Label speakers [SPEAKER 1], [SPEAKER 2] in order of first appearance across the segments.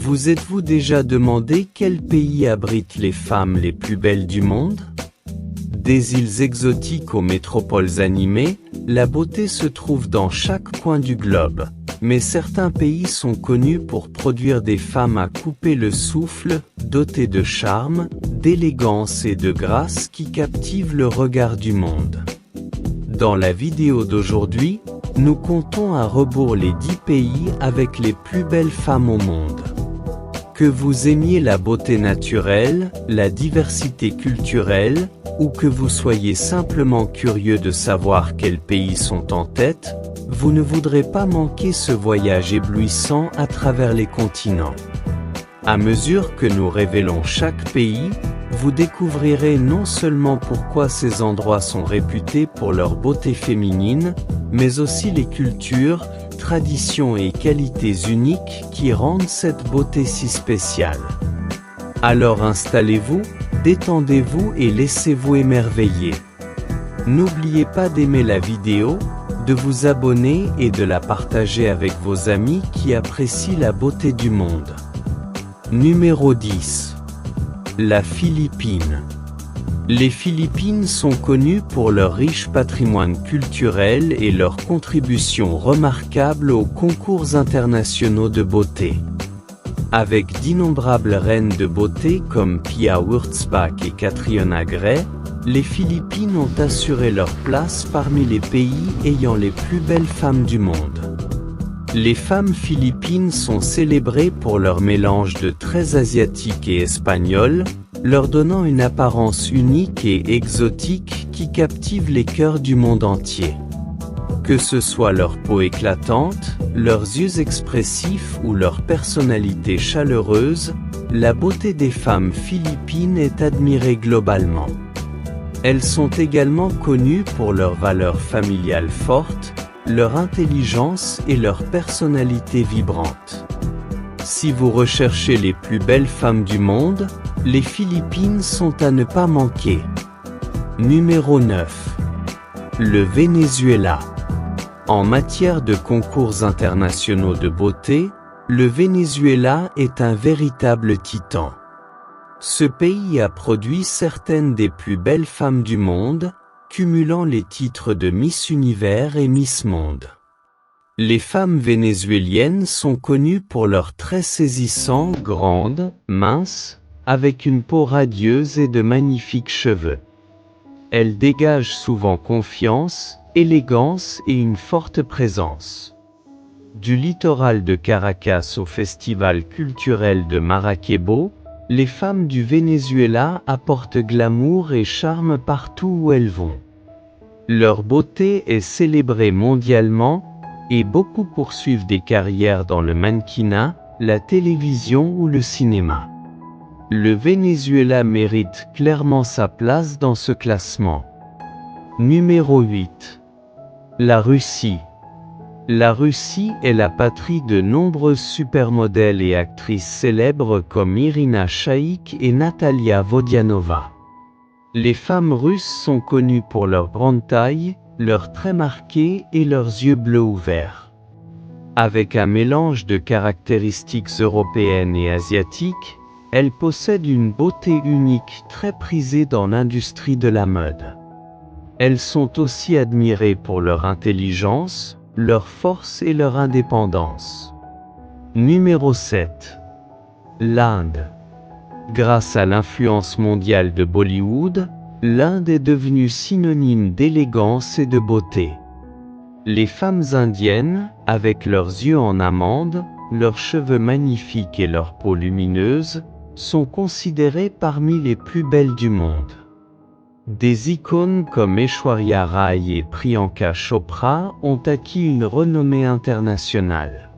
[SPEAKER 1] Vous êtes-vous déjà demandé quel pays abrite les femmes les plus belles du monde? Des îles exotiques aux métropoles animées, la beauté se trouve dans chaque coin du globe. Mais certains pays sont connus pour produire des femmes à couper le souffle, dotées de charme, d'élégance et de grâce qui captivent le regard du monde. Dans la vidéo d'aujourd'hui, nous comptons à rebours les 10 pays avec les plus belles femmes au monde. Que vous aimiez la beauté naturelle, la diversité culturelle, ou que vous soyez simplement curieux de savoir quels pays sont en tête, vous ne voudrez pas manquer ce voyage éblouissant à travers les continents. À mesure que nous révélons chaque pays, vous découvrirez non seulement pourquoi ces endroits sont réputés pour leur beauté féminine, mais aussi les cultures, traditions et qualités uniques qui rendent cette beauté si spéciale. Alors installez-vous, détendez-vous et laissez-vous émerveiller. N'oubliez pas d'aimer la vidéo, de vous abonner et de la partager avec vos amis qui apprécient la beauté du monde. Numéro 10. La Philippine. Les Philippines sont connues pour leur riche patrimoine culturel et leurs contributions remarquables aux concours internationaux de beauté. Avec d'innombrables reines de beauté comme Pia Wurtzbach et Catriona Gray, les Philippines ont assuré leur place parmi les pays ayant les plus belles femmes du monde. Les femmes philippines sont célébrées pour leur mélange de traits asiatiques et espagnols, leur donnant une apparence unique et exotique qui captive les cœurs du monde entier. Que ce soit leur peau éclatante, leurs yeux expressifs ou leur personnalité chaleureuse, la beauté des femmes philippines est admirée globalement. Elles sont également connues pour leurs valeurs familiales fortes, leur intelligence et leur personnalité vibrante. Si vous recherchez les plus belles femmes du monde, les Philippines sont à ne pas manquer. Numéro 9. Le Venezuela. En matière de concours internationaux de beauté, le Venezuela est un véritable titan. Ce pays a produit certaines des plus belles femmes du monde, cumulant les titres de Miss Univers et Miss Monde. Les femmes vénézuéliennes sont connues pour leurs traits saisissants, grandes, minces, avec une peau radieuse et de magnifiques cheveux. Elles dégagent souvent confiance, élégance et une forte présence. Du littoral de Caracas au festival culturel de Maracaibo, les femmes du Venezuela apportent glamour et charme partout où elles vont. Leur beauté est célébrée mondialement, et beaucoup poursuivent des carrières dans le mannequinat, la télévision ou le cinéma. Le Venezuela mérite clairement sa place dans ce classement. Numéro 8. La Russie. La Russie est la patrie de nombreuses supermodèles et actrices célèbres comme Irina Shayk et Natalia Vodianova. Les femmes russes sont connues pour leur grande taille, leurs traits marqués et leurs yeux bleus ouverts. Avec un mélange de caractéristiques européennes et asiatiques, elles possèdent une beauté unique très prisée dans l'industrie de la mode. Elles sont aussi admirées pour leur intelligence, leur force et leur indépendance. Numéro 7. L'Inde. Grâce à l'influence mondiale de Bollywood, l'Inde est devenue synonyme d'élégance et de beauté. Les femmes indiennes, avec leurs yeux en amande, leurs cheveux magnifiques et leur peau lumineuse, sont considérées parmi les plus belles du monde. Des icônes comme Aishwarya Rai et Priyanka Chopra ont acquis une renommée internationale.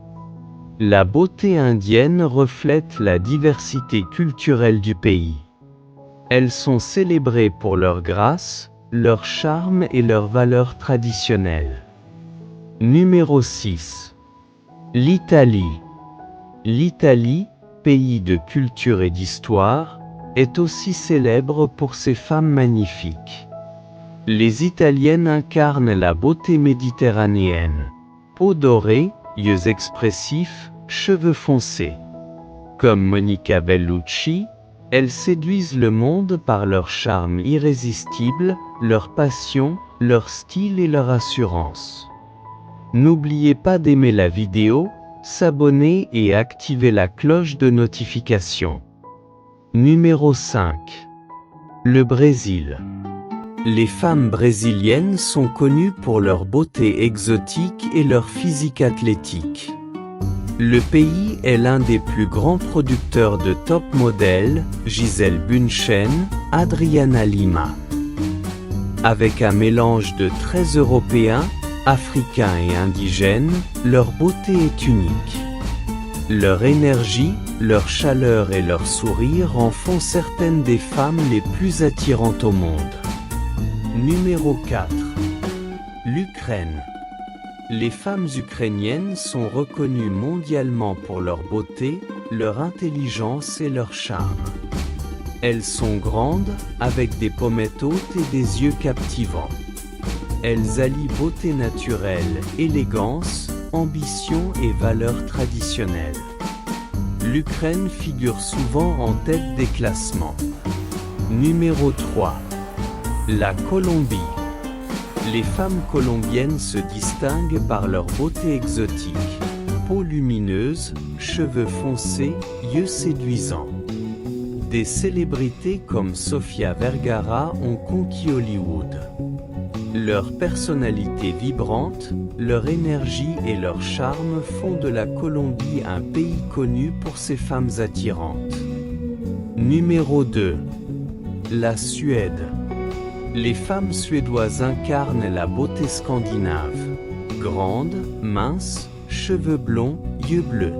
[SPEAKER 1] La beauté indienne reflète la diversité culturelle du pays. Elles sont célébrées pour leur grâce, leur charme et leurs valeurs traditionnelles. Numéro 6. L'Italie. L'Italie, pays de culture et d'histoire, est aussi célèbre pour ses femmes magnifiques. Les Italiennes incarnent la beauté méditerranéenne. Peau dorée, yeux expressifs, cheveux foncés. Comme Monica Bellucci, elles séduisent le monde par leur charme irrésistible, leur passion, leur style et leur assurance. N'oubliez pas d'aimer la vidéo, s'abonner et activer la cloche de notification. Numéro 5. Le Brésil. Les femmes brésiliennes sont connues pour leur beauté exotique et leur physique athlétique. Le pays est l'un des plus grands producteurs de top modèles, Gisele Bündchen, Adriana Lima. Avec un mélange de traits européens, africains et indigènes, leur beauté est unique. Leur énergie, leur chaleur et leur sourire en font certaines des femmes les plus attirantes au monde. Numéro 4. L'Ukraine. Les femmes ukrainiennes sont reconnues mondialement pour leur beauté, leur intelligence et leur charme. Elles sont grandes, avec des pommettes hautes et des yeux captivants. Elles allient beauté naturelle, élégance, ambition et valeurs traditionnelles. L'Ukraine figure souvent en tête des classements. Numéro 3. La Colombie. Les femmes colombiennes se distinguent par leur beauté exotique. Peau lumineuse, cheveux foncés, yeux séduisants. Des célébrités comme Sofia Vergara ont conquis Hollywood. Leur personnalité vibrante, leur énergie et leur charme font de la Colombie un pays connu pour ses femmes attirantes. Numéro 2. La Suède. Les femmes suédoises incarnent la beauté scandinave. Grandes, minces, cheveux blonds, yeux bleus.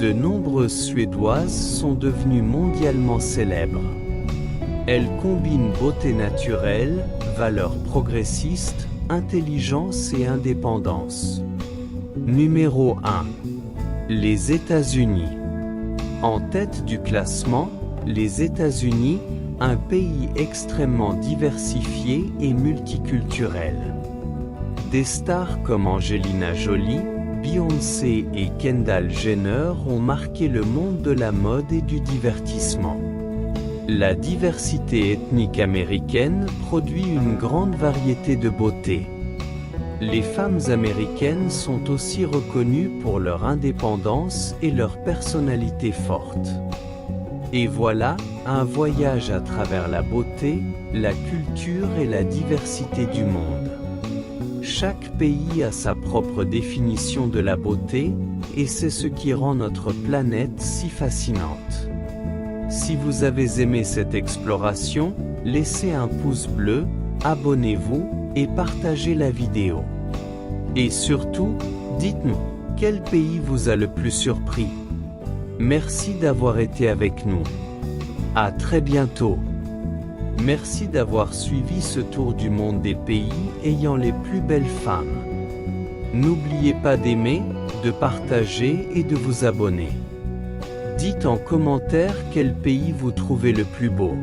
[SPEAKER 1] De nombreuses Suédoises sont devenues mondialement célèbres. Elles combinent beauté naturelle, valeurs progressistes, intelligence et indépendance. Numéro 1. Les États-Unis. En tête du classement, les États-Unis, un pays extrêmement diversifié et multiculturel. Des stars comme Angelina Jolie, Beyoncé et Kendall Jenner ont marqué le monde de la mode et du divertissement. La diversité ethnique américaine produit une grande variété de beauté. Les femmes américaines sont aussi reconnues pour leur indépendance et leur personnalité forte. Et voilà, un voyage à travers la beauté, la culture et la diversité du monde. Chaque pays a sa propre définition de la beauté, et c'est ce qui rend notre planète si fascinante. Si vous avez aimé cette exploration, laissez un pouce bleu, abonnez-vous, et partagez la vidéo. Et surtout, dites-nous, quel pays vous a le plus surpris? Merci d'avoir été avec nous. À très bientôt. Merci d'avoir suivi ce tour du monde des pays ayant les plus belles femmes. N'oubliez pas d'aimer, de partager et de vous abonner. Dites en commentaire quel pays vous trouvez le plus beau.